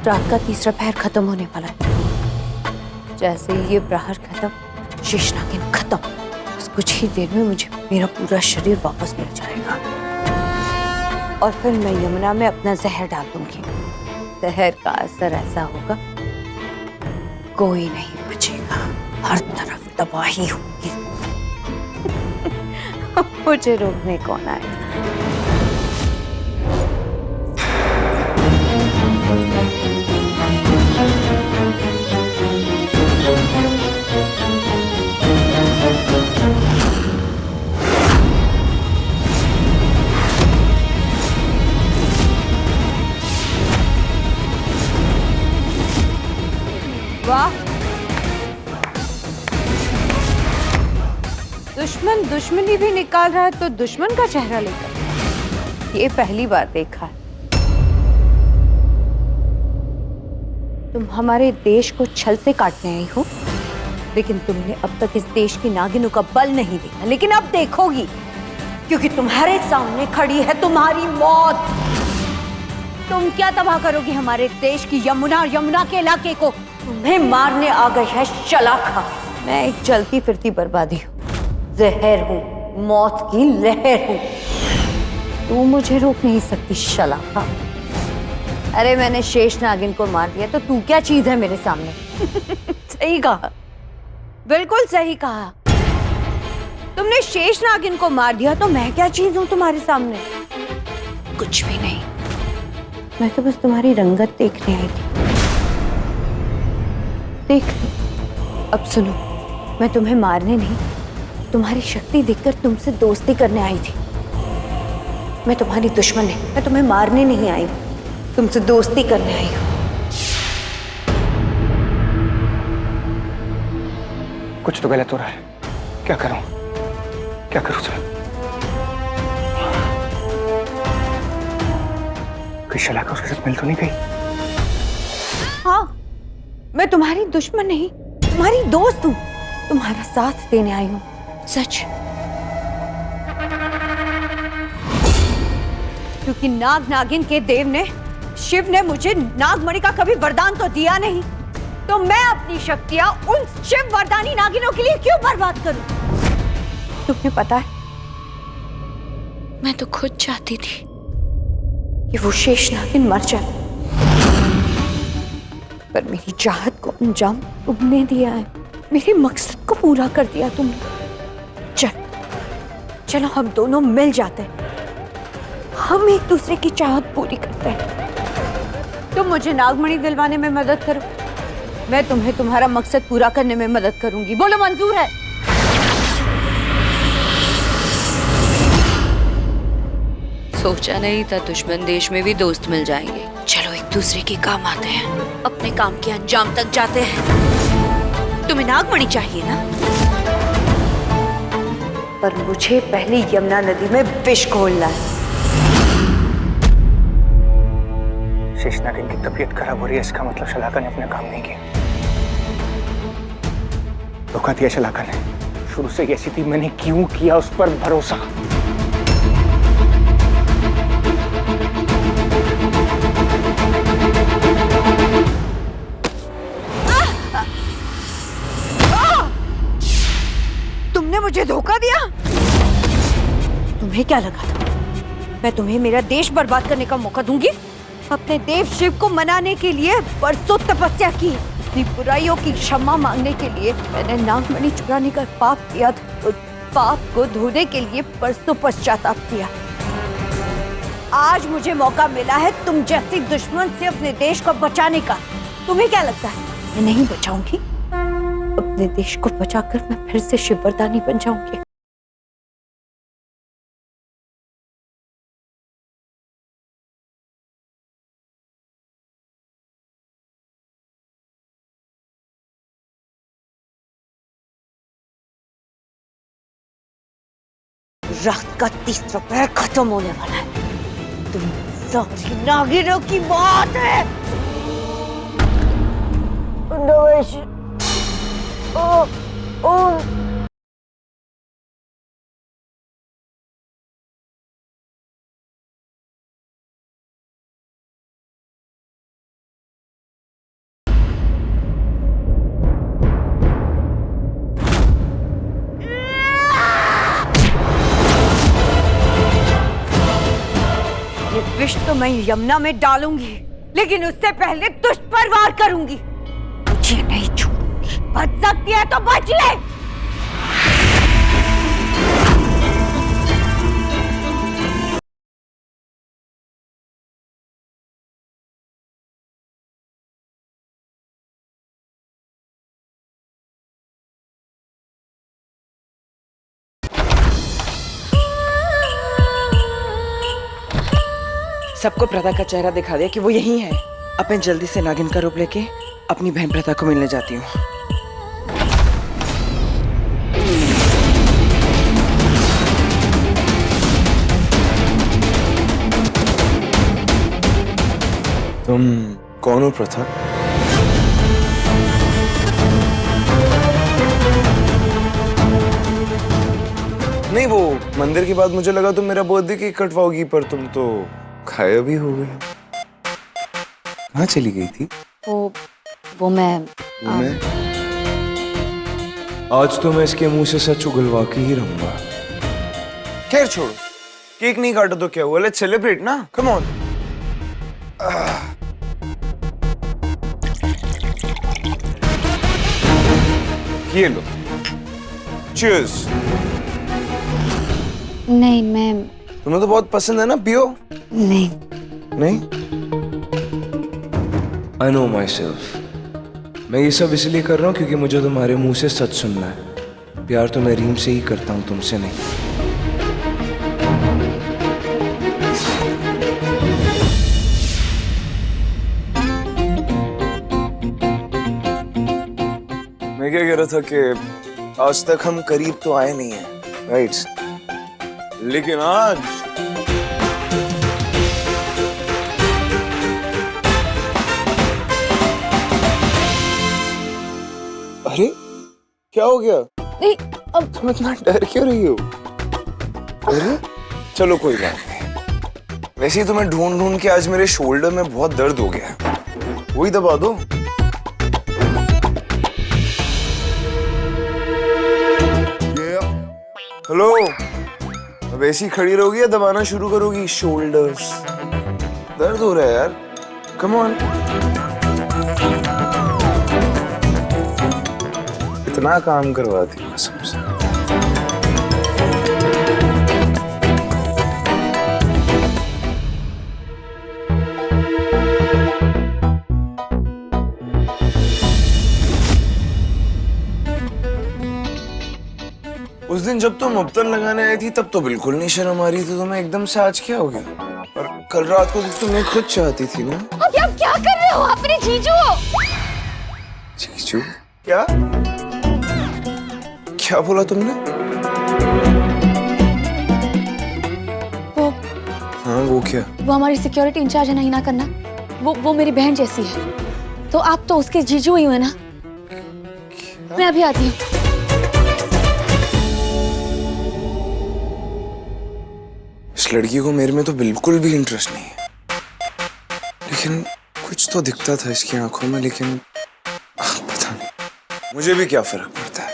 रात का तीसरा पहर खत्म होने वाला है। जैसे ही ये प्रहर खत्म, शेषनागिन खत्म। बस कुछ ही देर में मुझे मेरा पूरा शरीर वापस मिल जाएगा और फिर मैं यमुना में अपना जहर डाल दूंगी। जहर का असर ऐसा होगा, कोई नहीं बचेगा, हर तरफ तबाही होगी। मुझे रोकने कौन आएगा? वाह, दुश्मन दुश्मनी भी निकाल रहा है तो दुश्मन का चेहरा लेकर, ये पहली बार देखा है। तुम हमारे देश को छल से काटने आई हो, लेकिन तुमने अब तक इस देश की नागिनों का बल नहीं देखा, लेकिन अब देखोगी, क्योंकि तुम्हारे सामने खड़ी है तुम्हारी मौत। तुम क्या तबाह करोगी हमारे देश की यमुना और यमुना के इलाके को? तुम्हें मारने आ गई है शलाखा। मैं एक चलती फिरती बर्बादी हूँ, जहर हूँ, मौत की लहर हूँ। तू मुझे रोक नहीं सकती शलाखा। अरे मैंने शेषनागिन को मार दिया तो तू क्या चीज है मेरे सामने? सही कहा, बिल्कुल सही कहा। तुमने शेषनागिन को मार दिया तो मैं क्या चीज हूँ तुम्हारे सामने? कुछ भी नहीं। मैं तो बस तुम्हारी रंगत देखने आई थी। देख लो, अब सुनो, मैं तुम्हें मारने नहीं, तुम्हारी शक्ति देखकर तुमसे दोस्ती करने आई थी। मैं तुम्हारी दुश्मन नहीं, मैं तुम्हें मारने नहीं आई, तुमसे दोस्ती करने आई हूँ। कुछ तो गलत हो रहा है, क्या करूं? क्या करूं सर? कोई शलाका उसके साथ मिल तो नहीं गई? हाँ, मैं तुम्हारी दुश्मन नहीं, तुम्हारी दोस्त हूँ, तुम्हारा साथ देने आई हूँ, सच। क्योंकि नाग नागिन के देव ने, शिव ने मुझे नागमणि का कभी वरदान तो दिया नहीं, तो मैं अपनी शक्तियां उन शिव वरदानी नागिनों के लिए क्यों बर्बाद करूं? तुम्हें पता है, मैं तो खुद चाहती थी कि वो शेष नागिन मर जाए, पर मेरी चाहत को अंजाम तुमने दिया है, मेरे मकसद को पूरा कर दिया तुमने। चलो हम दोनों मिल जाते हैं, हम एक दूसरे की चाहत पूरी करते हैं। तुम मुझे नागमणि दिलवाने में मदद करो, मैं तुम्हें तुम्हारा मकसद पूरा करने में मदद करूंगी। बोलो मंजूर है? सोचा नहीं था दुश्मन देश में भी दोस्त मिल जाएंगे। चलो एक दूसरे के काम आते हैं, अपने काम के अंजाम तक जाते हैं। तुम्हें नागमणि चाहिए ना? पर मुझे पहले यमुना नदी में विष घोलना है। शेषनागिन की तबीयत खराब हो रही है, इसका मतलब शलाका ने अपना काम नहीं किया। धोखा दिया शलाका ने, शुरू से ऐसी थी, मैंने क्यों किया उस पर भरोसा? तुमने मुझे धोखा दिया? तुम्हें क्या लगा था मैं तुम्हें मेरा देश बर्बाद करने का मौका दूंगी? अपने देव शिव को मनाने के लिए बरसों तपस्या की, अपनी बुराइयों की क्षमा मांगने के लिए मैंने नागमणि चुराने का पाप किया था, तो पाप को धोने के लिए बरसों पश्चाताप किया। आज मुझे मौका मिला है तुम जैसी दुश्मन से अपने देश को बचाने का। तुम्हें क्या लगता है मैं नहीं बचाऊंगी? अपने देश को बचाकर मैं फिर से शिव वरदानी बन जाऊंगी। रात का तीसरा पहर खत्म होने वाला है, तुम सारी नागिनों की बात है। ओ, ओ, विष तो मैं यमुना में डालूंगी, लेकिन उससे पहले तुझ पर वार करूंगी। मुझे नहीं छोड़ूंगी। बच सकती है तो बच ले। सबको प्रथा का चेहरा दिखा दिया कि वो यही है। अब मैं जल्दी से नागिन का रूप लेके अपनी बहन प्रथा को मिलने जाती हूँ। तुम कौन हो प्रथा? नहीं, वो मंदिर के बाद मुझे लगा तुम मेरा बर्थडे केक कटवाओगी, पर तुम तो गायब ही हो गए। कहाँ चली गई थी? वो मैं आज तो मैं इसके मुंह से सच उगलवा के ही रहूंगा। खैर छोड़ो, केक नहीं काटा तो क्या हुआ, लेट्स सेलिब्रेट ना, कम ऑन। ये लो, चीयर्स। नहीं, मैं तुम्हें तो बहुत पसंद है ना, पियो। नहीं। नहीं? I know myself. मैं ये सब इसलिए कर रहा हूँ क्योंकि मुझे तुम्हारे मुंह से सच सुनना है। प्यार तो मैं रीम से ही करता हूँ, तुमसे नहीं। मैं क्या कह रहा था कि आज तक हम करीब तो आए नहीं हैं, राइट? लेकिन आज अरे क्या हो गया? नहीं, अब तुम इतना डर क्यों रही हो? अरे चलो कोई बात नहीं। वैसे ही तुम्हें ढूंढ ढूंढ के आज मेरे शोल्डर में बहुत दर्द हो गया है, वही दबा दो। हेलो, अब ऐसी खड़ी रहोगी या दबाना शुरू करोगी? शोल्डर्स दर्द हो रहा है यार, कम ऑन। इतना काम करवाती है कसम से। उस दिन जब तुम मुब्तन लगाने आई थी तब तो बिल्कुल नहीं शर्म आ रही थी, तुम्हें एकदम से आज क्या हो गया? और कल रात को तो तुमने खुद चाहती थी ना। अभी आप क्या कर रहे हो? आप मेरे जीजू हो। जीजू? क्या क्या बोला तुमने? हाँ वो क्या? वो हमारी सिक्योरिटी इंचार्ज है, नहीं ना करना। वो मेरी बहन जैसी है, तो आप तो उसके जीजू ही हुए ना। मैं अभी आती हूँ। इस लड़की को मेरे में तो बिल्कुल भी इंटरेस्ट नहीं है, लेकिन कुछ तो दिखता था इसकी आंखों में, लेकिन पता नहीं, मुझे भी क्या फर्क पड़ता है।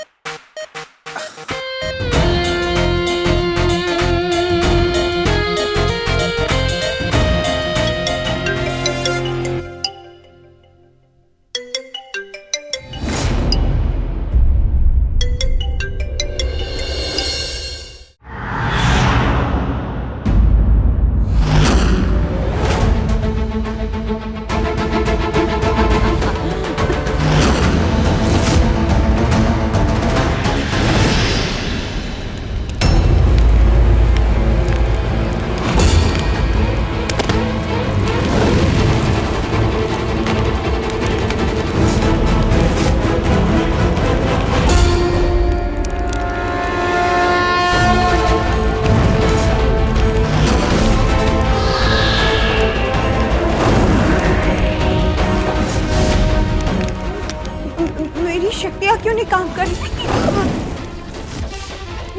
शक्तियाँ क्यों नहीं काम कर रही?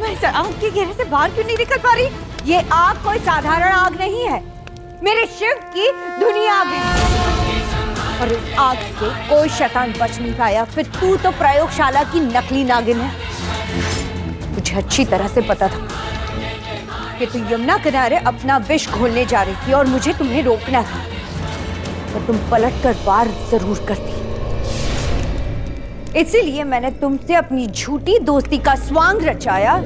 मैं इस आग के घेरे से बाहर क्यों नहीं निकल पा रही? ये आग कोई साधारण आग नहीं है, मेरे शिव की धुनी आग है। और इस आग से कोई शैतान बच नहीं पाया। फिर तू तो प्रयोगशाला की नकली नागिन है। मुझे अच्छी तरह से पता था कि तू यमुना किनारे अपना विष घोलने जा रही थी और मुझे तुम्हें रोकना था, तो तुम पलट कर वार जरूर करती। इसीलिए मैंने तुमसे अपनी झूठी दोस्ती का स्वांग रचाया।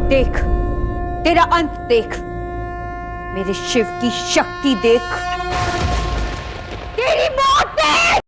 देख, तेरा अंत देख, मेरे शिव की शक्ति देख, तेरी मौत देख।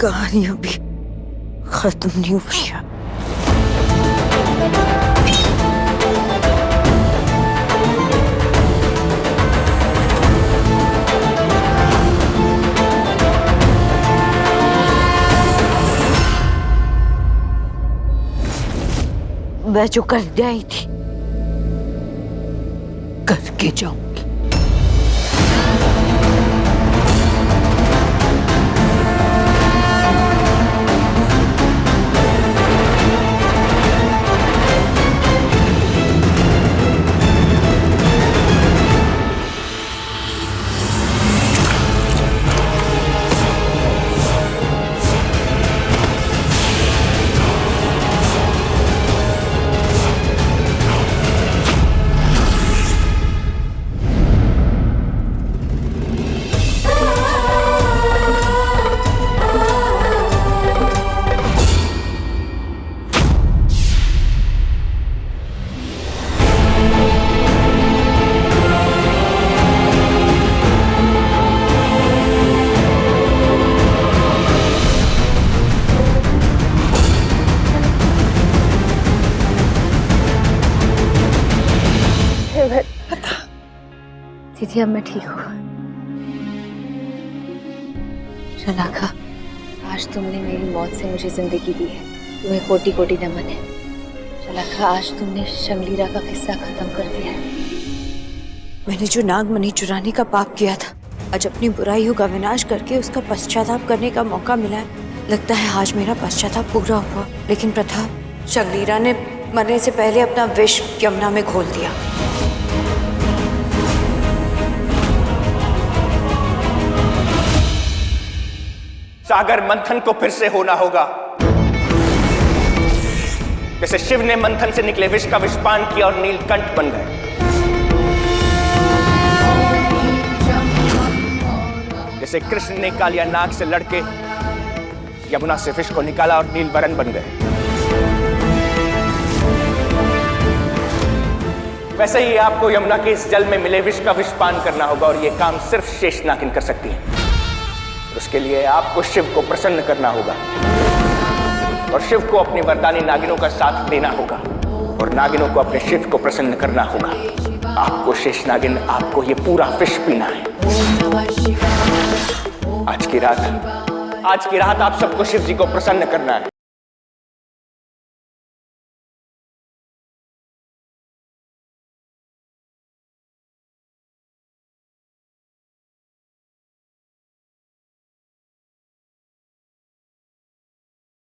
कहानी अभी खत्म नहीं हुई है। मैं जो करने आई थी करके जाऊंगी। दीदी अब मैं ठीक हूँ। शलाका, आज तुमने मेरी मौत से मुझे जिंदगी दी है, तुम्हें कोटि कोटि नमन है। शलाका, आज तुमने शंगलीरा का किस्सा खत्म कर दिया है। मैंने जो नागमणि चुराने का पाप किया था, आज अपनी बुराइयों का विनाश करके उसका पश्चाताप करने का मौका मिला है। लगता है आज मेरा पश्चाताप पूरा हुआ। लेकिन प्रताप, शंगलीरा ने मरने से पहले अपना विष यमुना में घोल दिया। सागर मंथन को फिर से होना होगा, जैसे शिव ने मंथन से निकले विष का विषपान किया और नीलकंठ बन गए। जैसे कृष्ण ने कालिया नाग से लड़के यमुना से विष को निकाला और नीलवरण बन गए, वैसे ही आपको यमुना के इस जल में मिले विष का विषपान करना होगा और यह काम सिर्फ शेषनागिन कर सकती है। उसके लिए आपको शिव को प्रसन्न करना होगा और शिव को अपनी वरदानी नागिनों का साथ देना होगा और नागिनों को अपने शिव को प्रसन्न करना होगा। आपको शेष नागिन, आपको ये पूरा विष पीना है। आज की रात आप सबको शिव जी को प्रसन्न करना है।